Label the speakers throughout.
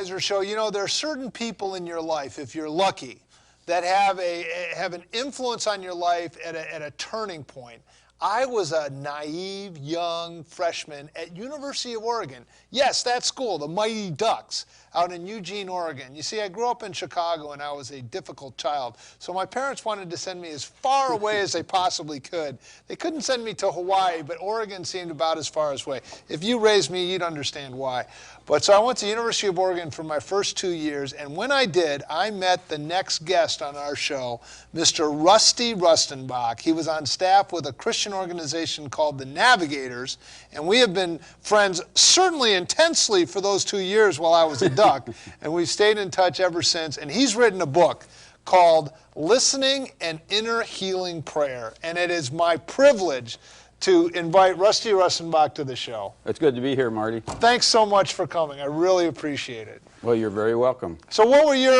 Speaker 1: Heiser Show. You know, there are certain people in your life, if you're lucky, that have an influence on your life at a turning point. I was a naive young freshman at University of Oregon. Yes, that school, the Mighty Ducks, out in Eugene, Oregon. You see, I grew up in Chicago and I was a difficult child. So my parents wanted to send me as far away as they possibly could. They couldn't send me to Hawaii, but Oregon seemed about as far away. If you raised me, you'd understand why. But so I went to University of Oregon for my first 2 years, and when I did, I met the next guest on our show, Mr. Rusty Rustenbach. He was on staff with a Christian organization called the Navigators, and we have been friends certainly intensely for those 2 years while I was a duck, and we've stayed in touch ever since. And he's written a book called Listening and Inner Healing Prayer, and it is my privilege to invite Rusty Rustenbach to the show.
Speaker 2: It's good to be here, Marty.
Speaker 1: Thanks so much for coming. I really appreciate it.
Speaker 2: Well, you're very welcome.
Speaker 1: So what were your,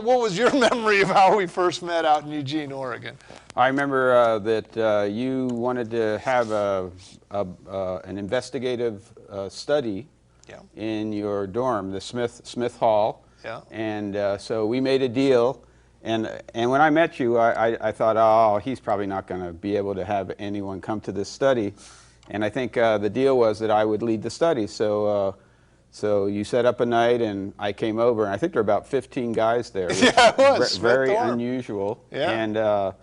Speaker 1: what was your memory of how we first met out in Eugene, Oregon?
Speaker 2: I remember that you wanted to have an investigative study in your dorm, the Smith Hall.
Speaker 1: Yeah.
Speaker 2: And so we made a deal. And when I met you, I thought, oh, he's probably not going to be able to have anyone come to this study. And I think the deal was that I would lead the study. So you set up a night, and I came over, and I think there were about 15 guys there.
Speaker 1: Yeah, it was.
Speaker 2: Very unusual.
Speaker 1: Yeah.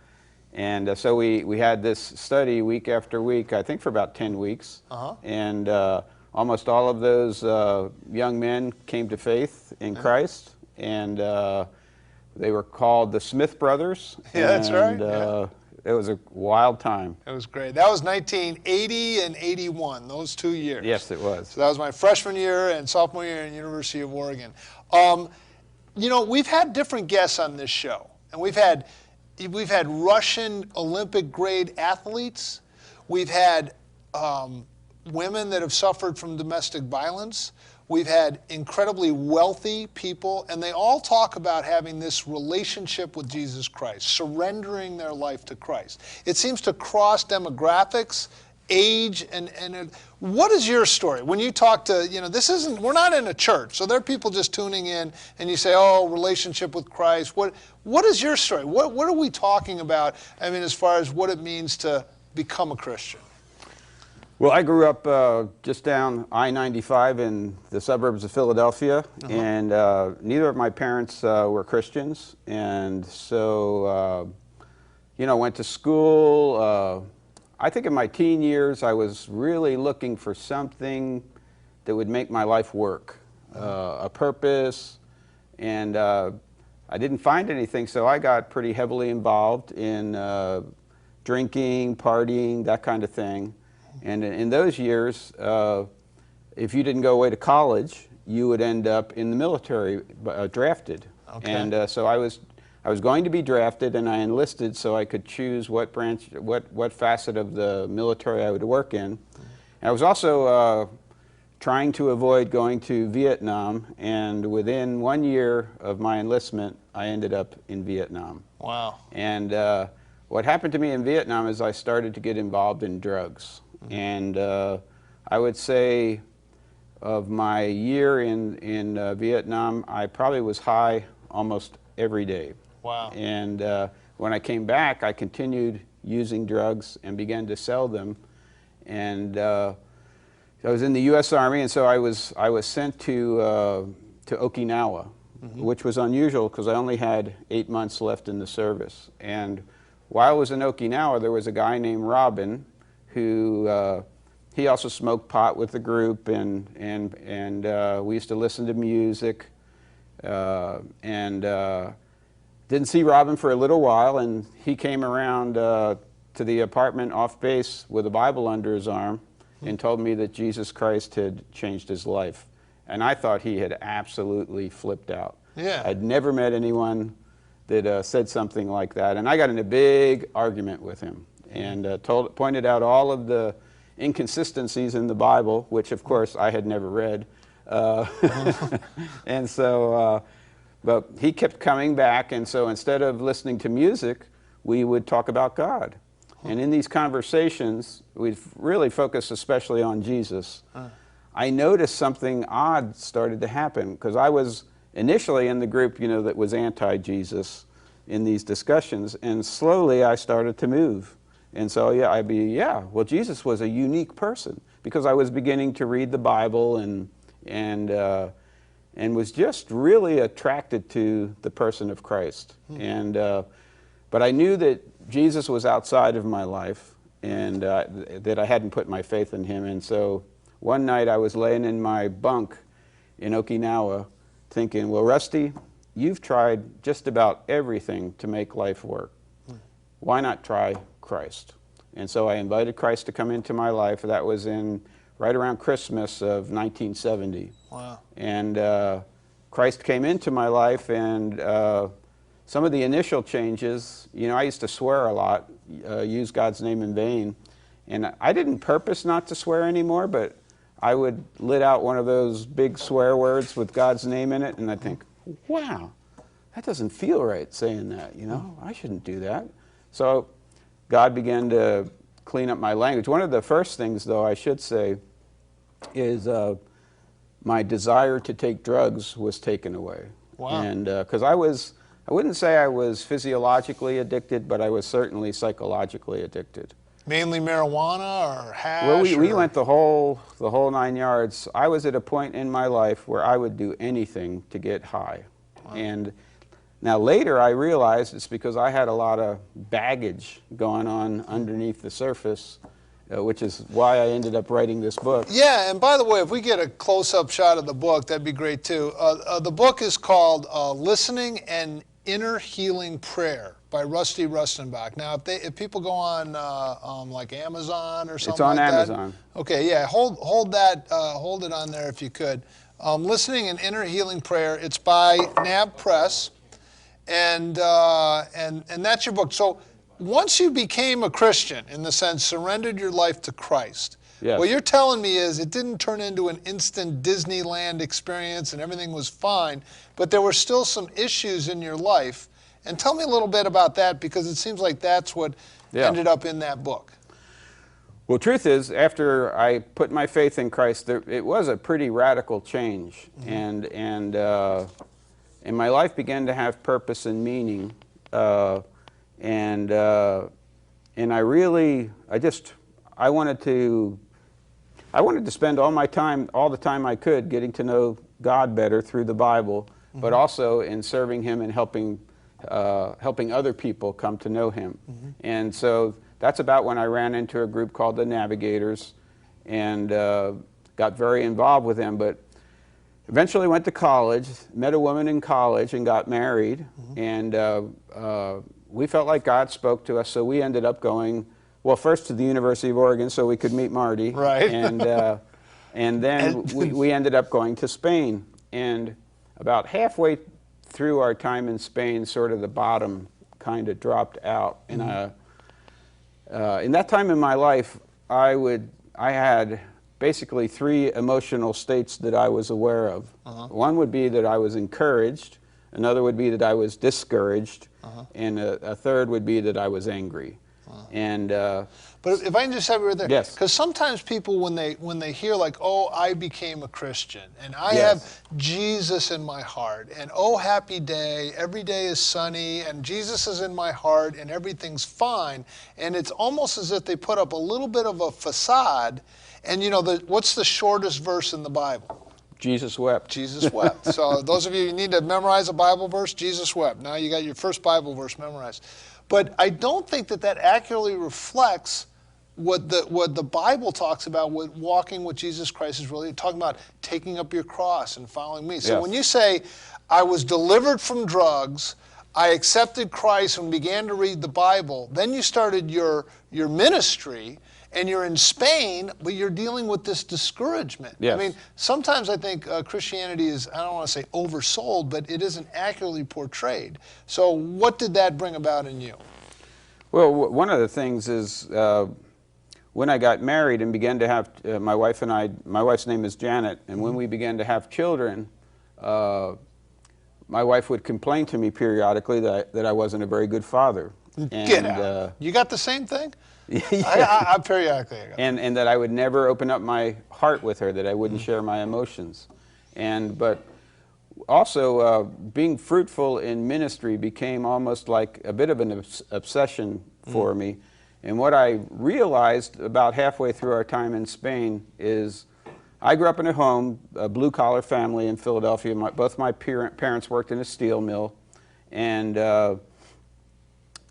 Speaker 2: And so we had this study week after week, I think for about 10 weeks.
Speaker 1: Uh-huh.
Speaker 2: And almost all of those young men came to faith in Christ. And they were called the Smith Brothers.
Speaker 1: Yeah, that's right.
Speaker 2: It was a wild time.
Speaker 1: It was great. That was 1980 and 81, those 2 years.
Speaker 2: Yes, it was.
Speaker 1: So that was my freshman year and sophomore year in University of Oregon. You know, we've had different guests on this show, and we've had Russian Olympic grade athletes. We've had women that have suffered from domestic violence. We've had incredibly wealthy people, and they all talk about having this relationship with Jesus Christ, surrendering their life to Christ. It seems to cross demographics, age, and what is your story? When you talk to, you know, we're not in a church, so there are people just tuning in, and you say, oh, relationship with Christ. What is your story? What are we talking about, I mean, as far as what it means to become a Christian?
Speaker 2: Well, I grew up just down I-95 in the suburbs of Philadelphia, and neither of my parents were Christians, and so, you know, went to school. I think in my teen years, I was really looking for something that would make my life work, a purpose, and I didn't find anything, so I got pretty heavily involved in drinking, partying, that kind of thing. And in those years, if you didn't go away to college, you would end up in the military, drafted. Okay. And so I was going to be drafted, and I enlisted so I could choose what branch, what facet of the military I would work in. And I was also trying to avoid going to Vietnam, and within 1 year of my enlistment, I ended up in Vietnam.
Speaker 1: Wow.
Speaker 2: And what happened to me in Vietnam is I started to get involved in drugs. And I would say of my year in Vietnam, I probably was high almost every day.
Speaker 1: Wow.
Speaker 2: And when I came back, I continued using drugs and began to sell them. And I was in the U.S. Army, and so I was sent to Okinawa, which was unusual because I only had 8 months left in the service. And while I was in Okinawa, there was a guy named Robin who he also smoked pot with the group, and we used to listen to music, and didn't see Robin for a little while, and he came around to the apartment off base with a Bible under his arm and told me that Jesus Christ had changed his life. And I thought he had absolutely flipped out.
Speaker 1: Yeah.
Speaker 2: I'd never met anyone that said something like that, and I got in a big argument with him. And pointed out all of the inconsistencies in the Bible, which of course I had never read. And so, but he kept coming back, and so instead of listening to music, we would talk about God. And in these conversations, we'd really focus especially on Jesus. I noticed something odd started to happen, because I was initially in the group, you know, that was anti-Jesus in these discussions, and slowly I started to move. And so, yeah, well, Jesus was a unique person, because I was beginning to read the Bible and was just really attracted to the person of Christ. But I knew that Jesus was outside of my life, and that I hadn't put my faith in him. And so one night I was laying in my bunk in Okinawa thinking, well, Rusty, you've tried just about everything to make life work. Why not try Christ? And so I invited Christ to come into my life. That was right around Christmas of 1970.
Speaker 1: Wow.
Speaker 2: And Christ came into my life, and some of the initial changes, you know, I used to swear a lot, use God's name in vain. And I didn't purpose not to swear anymore, but I would let out one of those big swear words with God's name in it, and I'd think, wow, that doesn't feel right saying that, you know, I shouldn't do that. So God began to clean up my language. One of the first things, though, I should say, is my desire to take drugs was taken away.
Speaker 1: Wow.
Speaker 2: And because I wouldn't say I was physiologically addicted, but I was certainly psychologically addicted.
Speaker 1: Mainly marijuana or hash?
Speaker 2: Well, we went the whole 9 yards. I was at a point in my life where I would do anything to get high. Wow. And now later I realized it's because I had a lot of baggage going on underneath the surface, which is why I ended up writing this book.
Speaker 1: Yeah, and by the way, if we get a close-up shot of the book, that'd be great too. The book is called Listening and Inner Healing Prayer by Rusty Rustenbach. Now, if people go on like Amazon or something
Speaker 2: it's on
Speaker 1: like
Speaker 2: Amazon.
Speaker 1: That, okay, yeah, hold it on there if you could. Listening and Inner Healing Prayer. It's by NAB Press, and that's your book. So once you became a Christian, in the sense, surrendered your life to Christ,
Speaker 2: yes.
Speaker 1: What you're telling me is it didn't turn into an instant Disneyland experience and everything was fine, but there were still some issues in your life. And tell me a little bit about that, because it seems like that's what ended up in that book.
Speaker 2: Well, truth is, after I put my faith in Christ, it was a pretty radical change. Mm-hmm. And my life began to have purpose and meaning. And I wanted to spend all the time I could getting to know God better through the Bible, mm-hmm. but also in serving him and helping other people come to know him. Mm-hmm. And so that's about when I ran into a group called the Navigators and got very involved with them. But eventually went to college, met a woman in college and got married. Mm-hmm. And we felt like God spoke to us, so we ended up going, well, first to the University of Oregon so we could meet Marty.
Speaker 1: Right.
Speaker 2: And then we ended up going to Spain. And about halfway through our time in Spain, sort of the bottom kind of dropped out. Mm-hmm. And in that time in my life, I had basically 3 emotional states that I was aware of. Uh-huh. One would be that I was encouraged, another would be that I was discouraged, uh-huh. and a third would be that I was angry. Uh-huh. And
Speaker 1: but if I can just have you right there,
Speaker 2: yes,
Speaker 1: because sometimes people when they hear like, oh, I became a Christian and I
Speaker 2: yes.
Speaker 1: have Jesus in my heart, and oh, happy day, every day is sunny, and Jesus is in my heart, and everything's fine, and it's almost as if they put up a little bit of a facade. And you know, what's the shortest verse in the Bible?
Speaker 2: Jesus wept.
Speaker 1: Jesus wept. So those of you need to memorize a Bible verse, Jesus wept. Now you got your first Bible verse memorized. But I don't think that accurately reflects what the Bible talks about with walking with Jesus Christ is really talking about taking up your cross and following me. So
Speaker 2: yes.
Speaker 1: when you say, I was delivered from drugs, I accepted Christ and began to read the Bible, then you started your ministry, and you're in Spain, but you're dealing with this discouragement.
Speaker 2: Yes.
Speaker 1: I mean, sometimes I think Christianity is, I don't want to say oversold, but it isn't accurately portrayed. So what did that bring about in you?
Speaker 2: Well, one of the things is when I got married and began to have, my wife's name is Janet, and when we began to have children, my wife would complain to me periodically that I wasn't a very good father.
Speaker 1: Get out. You got the same thing?
Speaker 2: Yeah.
Speaker 1: I periodically.
Speaker 2: And that I would never open up my heart with her, that I wouldn't share my emotions. But also, being fruitful in ministry became almost like a bit of an obsession for me. And what I realized about halfway through our time in Spain is I grew up in a home, a blue-collar family in Philadelphia. Both my parents worked in a steel mill. And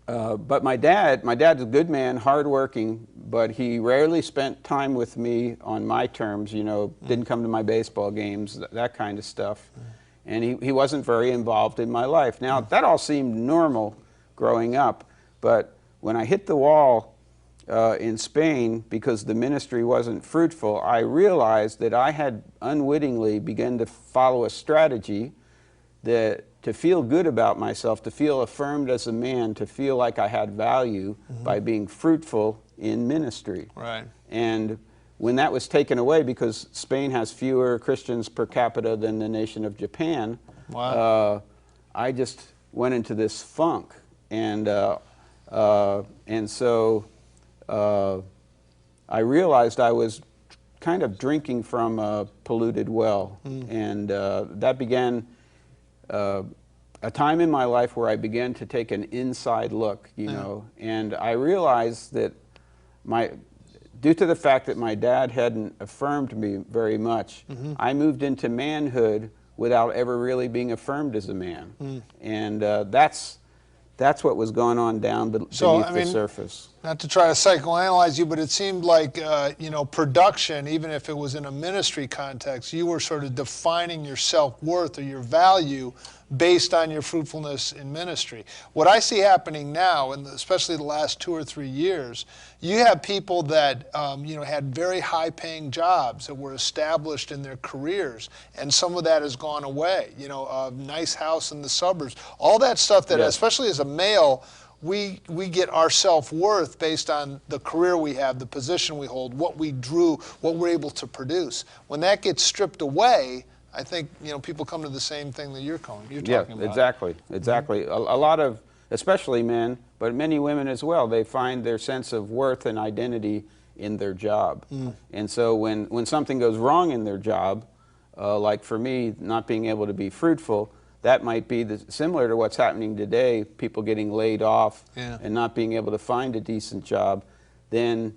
Speaker 2: but my dad's a good man, hardworking, but he rarely spent time with me on my terms, you know, didn't come to my baseball games, that kind of stuff. And he wasn't very involved in my life. Now, that all seemed normal growing up, but when I hit the wall in Spain, because the ministry wasn't fruitful, I realized that I had unwittingly begun to follow a strategy that to feel good about myself, to feel affirmed as a man, to feel like I had value by being fruitful in ministry.
Speaker 1: Right.
Speaker 2: And when that was taken away, because Spain has fewer Christians per capita than the nation of Japan,
Speaker 1: wow.
Speaker 2: I just went into this funk. And so I realized I was kind of drinking from a polluted well. And that began a time in my life where I began to take an inside look, you know, and I realized that due to the fact that my dad hadn't affirmed me very much, I moved into manhood without ever really being affirmed as a man. And that's what was going on down beneath the surface.
Speaker 1: Not to try to psychoanalyze you, but it seemed like, you know, production, even if it was in a ministry context, you were sort of defining your self-worth or your value based on your fruitfulness in ministry. What I see happening now, and especially the last 2 or 3 years, you have people that, you know, had very high-paying jobs that were established in their careers, and some of that has gone away. You know, a nice house in the suburbs, all that stuff that, especially as a male, we get our self-worth based on the career we have, the position we hold, what we drew, what we're able to produce. When that gets stripped away, I think, you know, people come to the same thing that you're talking about.
Speaker 2: Exactly. A lot of, especially men, but many women as well, they find their sense of worth and identity in their job. And so when something goes wrong in their job, like for me, not being able to be fruitful, that might be similar to what's happening today, people getting laid off and not being able to find a decent job, then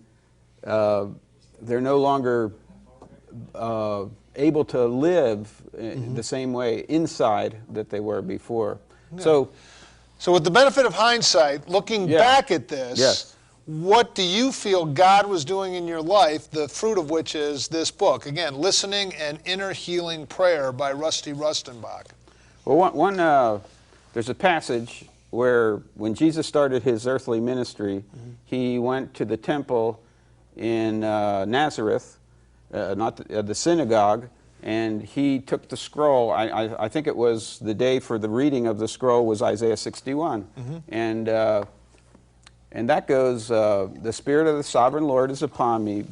Speaker 2: they're no longer able to live the same way inside that they were before. So
Speaker 1: with the benefit of hindsight, looking back at this, what do you feel God was doing in your life, the fruit of which is this book? Again, Listening and Inner Healing Prayer by Rusty Rustenbach.
Speaker 2: Well, there's a passage where when Jesus started his earthly ministry, he went to the temple in Nazareth, the synagogue, and he took the scroll. I think it was the day for the reading of the scroll was Isaiah 61. And that goes, the Spirit of the Sovereign Lord is upon me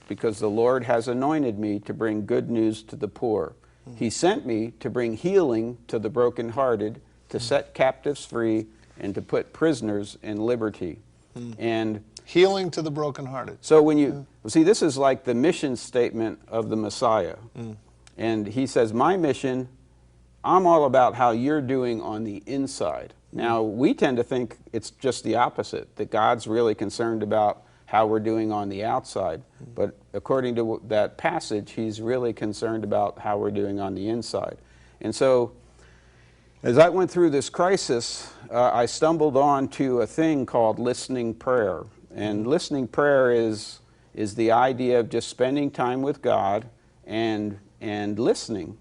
Speaker 2: because the Lord has anointed me to bring good news to the poor. He sent me to bring healing to the brokenhearted, to set captives free, and to put prisoners in liberty. And
Speaker 1: healing to the brokenhearted.
Speaker 2: So when you see, this is like the mission statement of the Messiah. And he says, my mission, I'm all about how you're doing on the inside. Now, we tend to think it's just the opposite, that God's really concerned about how we're doing on the outside. But according to that passage, he's really concerned about how we're doing on the inside. And so, as I went through this crisis, I stumbled onto a thing called listening prayer. And listening prayer is the idea of just spending time with God and listening